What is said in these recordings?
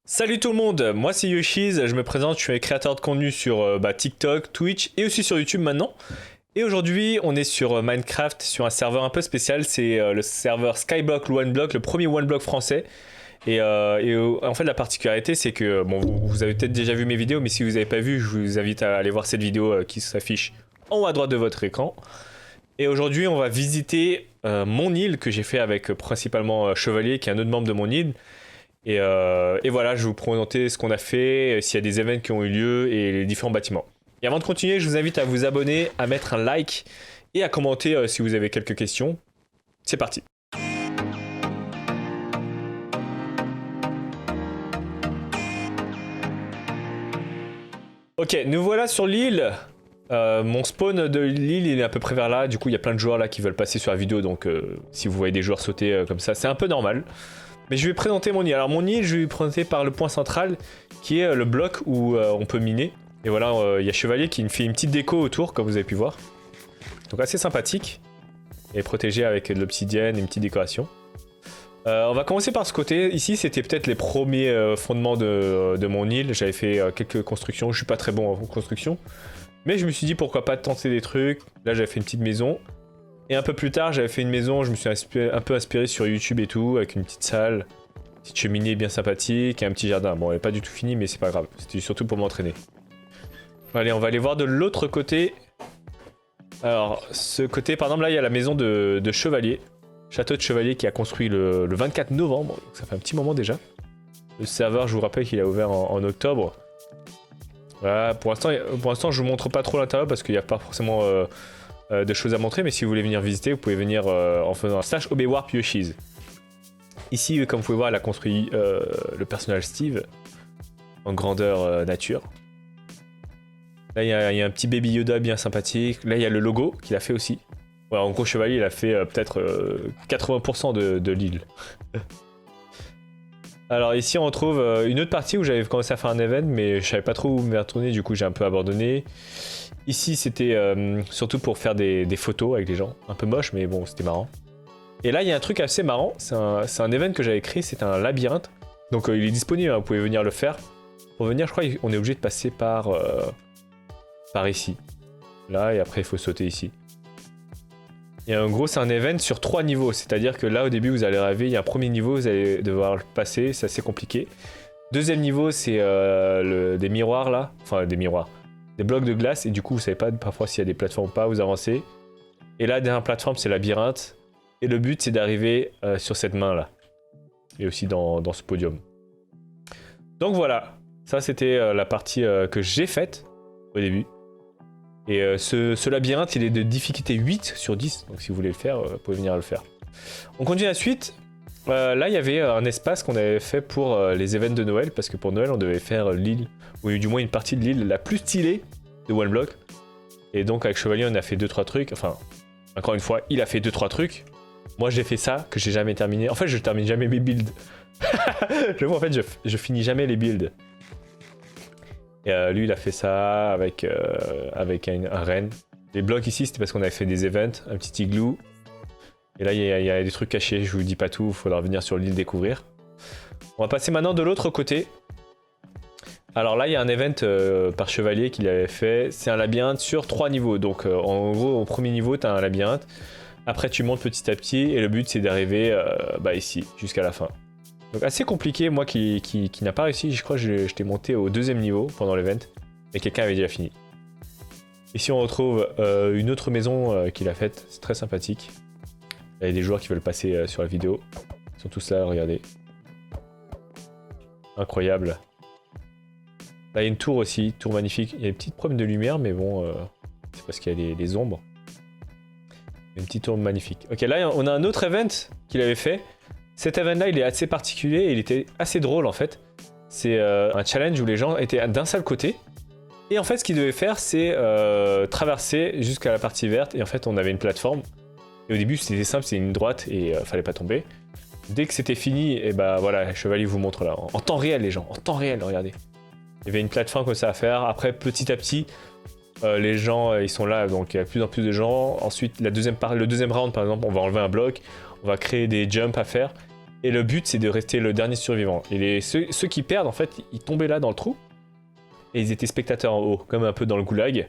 Salut tout le monde, moi c'est Yoshiz, je me présente, je suis un créateur de contenu sur TikTok, Twitch et aussi sur YouTube maintenant. Et aujourd'hui on est sur Minecraft, sur un serveur un peu spécial, c'est le serveur Skyblock OneBlock, le premier OneBlock français. En fait la particularité c'est que, bon vous avez peut-être déjà vu mes vidéos, mais si vous n'avez pas vu, je vous invite à aller voir cette vidéo qui s'affiche en haut à droite de votre écran. Et aujourd'hui on va visiter mon île que j'ai fait avec principalement Chevalier qui est un autre membre de mon île. Et voilà, je vais vous présenter ce qu'on a fait, s'il y a des événements qui ont eu lieu et les différents bâtiments. Et avant de continuer, je vous invite à vous abonner, à mettre un like et à commenter si vous avez quelques questions. C'est parti. Ok, nous voilà sur l'île. Mon spawn de l'île il est à peu près vers là. Du coup, il y a plein de joueurs là qui veulent passer sur la vidéo. Donc, si vous voyez des joueurs sauter comme ça, c'est un peu normal. Mais je vais présenter mon île. Alors mon île, je vais présenter par le point central, qui est le bloc où on peut miner. Et voilà, il y a Chevalier qui me fait une petite déco autour, comme vous avez pu voir. Donc assez sympathique. Et protégé avec de l'obsidienne et une petite décoration. On va commencer par ce côté. Ici, c'était peut-être les premiers fondements de mon île. J'avais fait quelques constructions. Je suis pas très bon en construction. Mais je me suis dit pourquoi pas tenter des trucs. Là, j'avais fait une petite maison. Et un peu plus tard, j'avais fait une maison, je me suis un peu inspiré sur YouTube et tout, avec une petite salle, une petite cheminée bien sympathique et un petit jardin. Bon, elle n'est pas du tout finie, mais c'est pas grave. C'était surtout pour m'entraîner. Allez, on va aller voir de l'autre côté. Alors, ce côté, par exemple, là, il y a la maison de Chevalier. Château de Chevalier qui a construit le 24 novembre, donc ça fait un petit moment déjà. Le serveur, je vous rappelle qu'il a ouvert en octobre. Voilà, pour l'instant, je vous montre pas trop l'intérieur parce qu'il n'y a pas forcément... de choses à montrer, mais si vous voulez venir visiter, vous pouvez venir en faisant un /obwarp Yoshiz. Ici, comme vous pouvez voir, elle a construit le personnage Steve en grandeur nature. Là, il y a un petit baby Yoda bien sympathique. Là, il y a le logo qu'il a fait aussi. Ouais, en gros, Chevalier, il a fait peut-être 80% de l'île. Alors ici, on retrouve une autre partie où j'avais commencé à faire un event, mais je savais pas trop où me retourner, du coup, j'ai un peu abandonné. Ici, c'était surtout pour faire des photos avec les gens. Un peu moche, mais bon, c'était marrant. Et là, il y a un truc assez marrant. C'est un event que j'avais créé. C'est un labyrinthe. Donc, il est disponible. Hein, vous pouvez venir le faire. Pour venir, je crois qu'on est obligé de passer par ici. Là, et après, il faut sauter ici. Et en gros, c'est un event sur 3 niveaux. C'est-à-dire que là, au début, vous allez rêver. Il y a un premier niveau, vous allez devoir le passer. C'est assez compliqué. Deuxième niveau, c'est des miroirs, là. Enfin, des miroirs. Des blocs de glace, et du coup vous savez pas parfois s'il y a des plateformes ou pas, vous avancez. Et là, dernière plateforme, c'est labyrinthe. Et le but, c'est d'arriver sur cette main là. Et aussi dans ce podium. Donc voilà, ça c'était la partie que j'ai faite au début. Et ce labyrinthe, il est de difficulté 8 sur 10. Donc si vous voulez le faire, vous pouvez venir le faire. On continue la suite. Là, il y avait un espace qu'on avait fait pour les événements de Noël, parce que pour Noël, on devait faire l'île, ou du moins une partie de l'île la plus stylée de OneBlock. Et donc, avec Chevalier, on a fait 2-3 trucs. Enfin, encore une fois, il a fait 2-3 trucs. Moi, j'ai fait ça, que j'ai jamais terminé. En fait, je termine jamais mes builds. Je vois, en fait, je finis jamais les builds. Et lui, il a fait ça avec un renne. Les blocs ici, c'était parce qu'on avait fait des events, un petit igloo. Et là, il y a des trucs cachés, je vous dis pas tout, il faudra venir sur l'île découvrir. On va passer maintenant de l'autre côté. Alors là, il y a un event par Chevalier qu'il avait fait. C'est un labyrinthe sur 3 niveaux. Donc en gros, au premier niveau, tu as un labyrinthe. Après, tu montes petit à petit. Et le but, c'est d'arriver ici, jusqu'à la fin. Donc assez compliqué. Moi qui n'a pas réussi, je crois que je t'ai monté au 2e niveau pendant l'event. Et quelqu'un avait déjà fini. Ici, on retrouve une autre maison qu'il a faite. C'est très sympathique. Il y a des joueurs qui veulent passer sur la vidéo. Ils sont tous là, regardez. Incroyable. Là, il y a une tour aussi, tour magnifique. Il y a des petites problèmes de lumière, mais bon, c'est parce qu'il y a des ombres. Une petite tour magnifique. Ok, là, on a un autre event qu'il avait fait. Cet event-là, il est assez particulier et il était assez drôle, en fait. C'est un challenge où les gens étaient d'un seul côté. Et en fait, ce qu'ils devaient faire, c'est traverser jusqu'à la partie verte. Et en fait, on avait une plateforme. Et au début, c'était simple, c'est une droite et fallait pas tomber. Dès que c'était fini, et bah voilà, Chevalier vous montre là, en temps réel les gens, en temps réel, regardez. Il y avait une plateforme comme ça à faire. Après, petit à petit, les gens, ils sont là, donc il y a de plus en plus de gens. Ensuite, le deuxième round, par exemple, on va enlever un bloc, on va créer des jumps à faire. Et le but, c'est de rester le dernier survivant. Et ceux qui perdent, en fait, ils tombaient là dans le trou. Et ils étaient spectateurs en haut, comme un peu dans le goulag.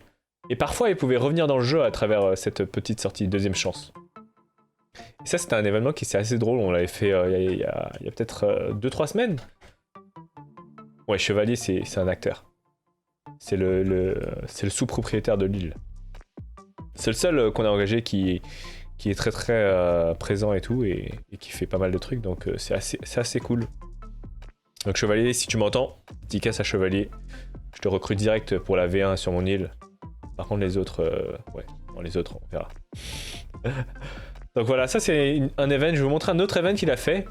Et parfois, ils pouvaient revenir dans le jeu à travers cette petite sortie, deuxième chance. Et ça, c'était un événement qui était assez drôle. On l'avait fait il y a peut-être 2-3 semaines. Ouais, Chevalier, c'est un acteur. C'est le sous-propriétaire de l'île. C'est le seul qu'on a engagé qui est très très présent et tout, et qui fait pas mal de trucs, donc c'est assez cool. Donc Chevalier, si tu m'entends, dédicace à Chevalier. Je te recrute direct pour la V1 sur mon île. Par contre, les autres, ouais, bon, les autres, on verra. Donc voilà, ça c'est un event. Je vais vous montrer un autre event qu'il a fait.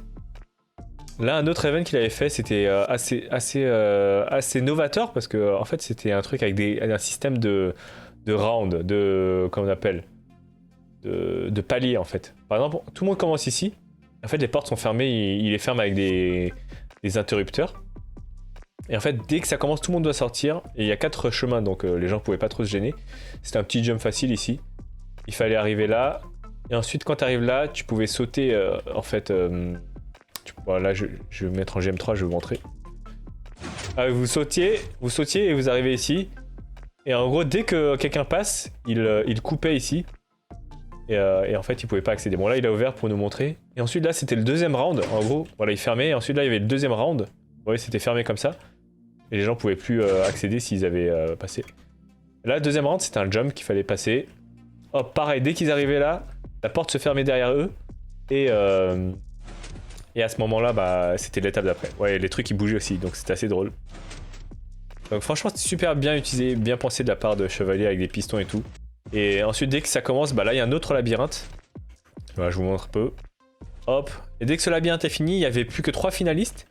Là, un autre event qu'il avait fait, c'était assez novateur parce que en fait, c'était un truc avec un système de round, comment on appelle, de paliers en fait. Par exemple, tout le monde commence ici. En fait, les portes sont fermées, il les ferme avec des interrupteurs. Et en fait, dès que ça commence, tout le monde doit sortir. Et il y a 4 chemins, donc les gens pouvaient pas trop se gêner. C'était un petit jump facile ici. Il fallait arriver là. Et ensuite, quand tu arrives là, tu pouvais sauter en fait. Voilà, je vais me mettre en GM3, je vais vous montrer. Vous sautiez et vous arrivez ici. Et en gros, dès que quelqu'un passe, il coupait ici. Et en fait, il pouvait pas accéder. Bon, là, il a ouvert pour nous montrer. Et ensuite, là, c'était le deuxième round. En gros, voilà, il fermait. Et ensuite, là, il y avait le deuxième round. Vous voyez, c'était fermé comme ça. Et les gens pouvaient plus accéder s'ils avaient passé. Là, le deuxième round, c'était un jump qu'il fallait passer. Hop, pareil, dès qu'ils arrivaient là, la porte se fermait derrière eux. Et à ce moment-là, bah, c'était l'étape d'après. Ouais, les trucs, ils bougeaient aussi. Donc, c'était assez drôle. Donc, franchement, c'était super bien utilisé, bien pensé de la part de Chevalier avec des pistons et tout. Et ensuite, dès que ça commence, bah là, il y a un autre labyrinthe. Voilà, je vous montre un peu. Hop. Et dès que ce labyrinthe est fini, il n'y avait plus que 3 finalistes.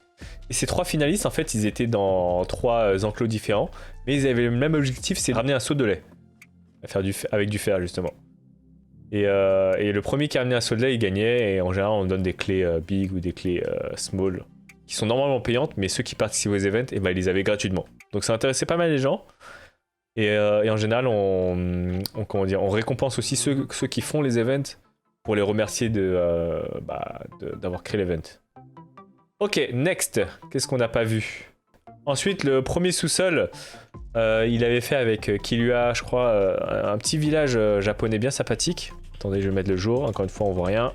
Et ces 3 finalistes, en fait, ils étaient dans 3 enclos différents. Mais ils avaient le même objectif, c'est de ramener un seau de lait. À faire avec du fer, justement. Et le premier qui a ramené un seau de lait, il gagnait. Et en général, on donne des clés big ou des clés small. Qui sont normalement payantes, mais ceux qui participent aux events, eh ben, ils les avaient gratuitement. Donc ça intéressait pas mal les gens. Et en général, on récompense aussi ceux qui font les events pour les remercier d'avoir créé l'event. Ok, next. Qu'est-ce qu'on n'a pas vu? Ensuite, le premier sous-sol, il avait fait avec Kilua, je crois, un petit village japonais bien sympathique. Attendez, je vais mettre le jour. Encore une fois, on voit rien.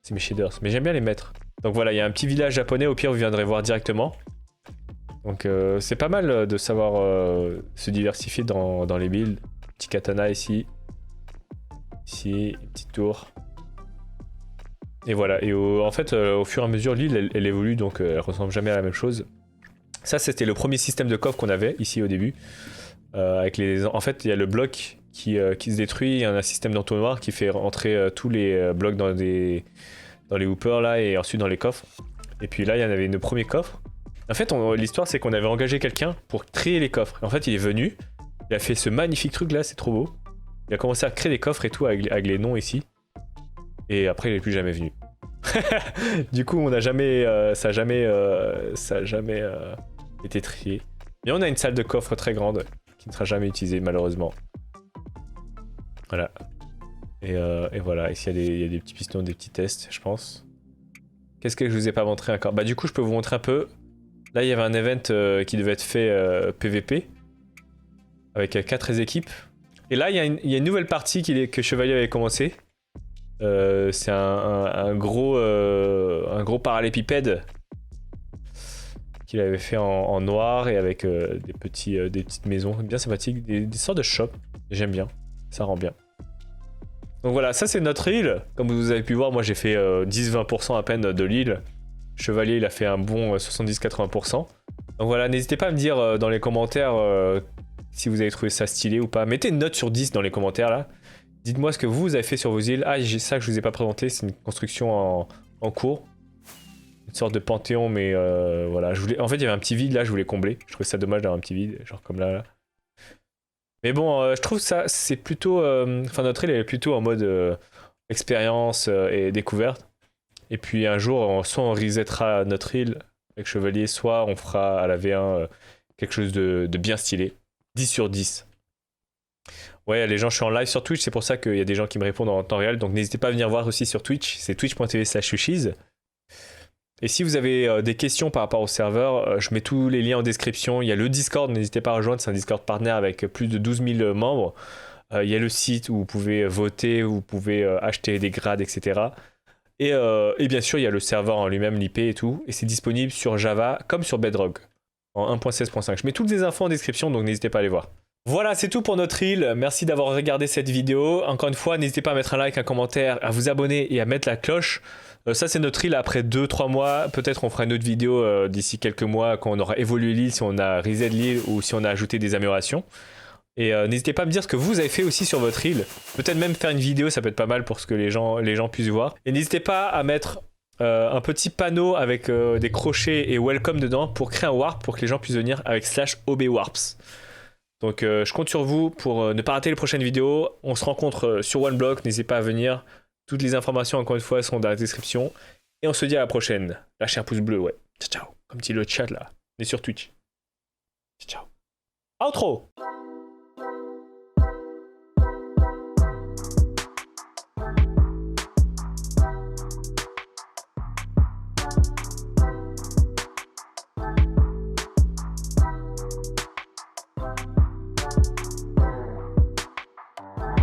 C'est mes shaders, mais j'aime bien les mettre. Donc voilà, il y a un petit village japonais. Au pire, vous viendrez voir directement. Donc c'est pas mal de savoir se diversifier dans les builds. Petit katana ici. Ici, une petite tour. Et voilà. Et en fait, au fur et à mesure, l'île, elle évolue, donc elle ressemble jamais à la même chose. Ça, c'était le premier système de coffre qu'on avait ici au début. En fait, il y a le bloc qui se détruit. Il y a un système d'entonnoir qui fait entrer tous les blocs dans les hoopers là, et ensuite dans les coffres. Et puis là, il y en avait une premier coffre. En fait, l'histoire, c'est qu'on avait engagé quelqu'un pour créer les coffres. Et en fait, il est venu, il a fait ce magnifique truc là, c'est trop beau. Il a commencé à créer des coffres et tout avec les noms ici. Et après, il n'est plus jamais venu. Du coup, ça n'a jamais été trié. Mais on a une salle de coffre très grande qui ne sera jamais utilisée, malheureusement. Voilà. Et voilà, ici, il y a des petits pistons, des petits tests, je pense. Qu'est-ce que je vous ai pas montré encore? Bah, du coup, je peux vous montrer un peu. Là, il y avait un event qui devait être fait PVP avec 4 équipes. Et là, il y a une nouvelle partie que Chevalier avait commencé. C'est un gros parallépipède qu'il avait fait en noir et avec des petites maisons bien sympathiques, des sortes de shops. J'aime bien, ça rend bien. Donc voilà, ça c'est notre île. Comme vous avez pu voir, moi j'ai fait 10-20% à peine de l'île. Chevalier, il a fait un bon 70-80%. Donc voilà, n'hésitez pas à me dire dans les commentaires si vous avez trouvé ça stylé ou pas. Mettez une note sur 10 dans les commentaires là. Dites-moi ce que vous avez fait sur vos îles. Ah, j'ai ça que je vous ai pas présenté, c'est une construction en cours. Une sorte de panthéon, mais voilà. En fait, il y avait un petit vide là, je voulais combler. Je trouvais ça dommage d'avoir un petit vide, genre comme là. Mais bon, je trouve ça, c'est plutôt... Enfin, notre île, elle est plutôt en mode expérience et découverte. Et puis un jour, soit on resettera notre île avec Chevalier, soit on fera à la V1 quelque chose de bien stylé. 10 sur 10. Ouais, les gens, je suis en live sur Twitch, c'est pour ça qu'il y a des gens qui me répondent en temps réel. Donc n'hésitez pas à venir voir aussi sur Twitch. C'est twitch.tv/sushis. Et si vous avez des questions par rapport au serveur, je mets tous les liens en description. Il y a le Discord, n'hésitez pas à rejoindre, c'est un Discord partenaire avec plus de 12 000 membres. Il y a le site où vous pouvez voter, où vous pouvez acheter des grades, etc. Et bien sûr, il y a le serveur en lui-même, l'IP et tout. Et c'est disponible sur Java comme sur Bedrock en 1.16.5. Je mets toutes les infos en description, donc n'hésitez pas à les voir. Voilà, c'est tout pour notre île. Merci d'avoir regardé cette vidéo. Encore une fois, n'hésitez pas à mettre un like, un commentaire, à vous abonner et à mettre la cloche. Ça, c'est notre île après 2-3 mois. Peut-être on fera une autre vidéo d'ici quelques mois quand on aura évolué l'île, si on a reset l'île ou si on a ajouté des améliorations. Et n'hésitez pas à me dire ce que vous avez fait aussi sur votre île. Peut-être même faire une vidéo, ça peut être pas mal pour que les gens puissent voir. Et n'hésitez pas à mettre un petit panneau avec des crochets et welcome dedans pour créer un warp pour que les gens puissent venir avec /obwarps. Donc je compte sur vous pour ne pas rater les prochaines vidéos. On se rencontre sur OneBlock, n'hésitez pas à venir. Toutes les informations, encore une fois, sont dans la description. Et on se dit à la prochaine. Lâchez un pouce bleu, ouais. Ciao, ciao. Comme dit le chat là. On est sur Twitch. Ciao, ciao. Outro!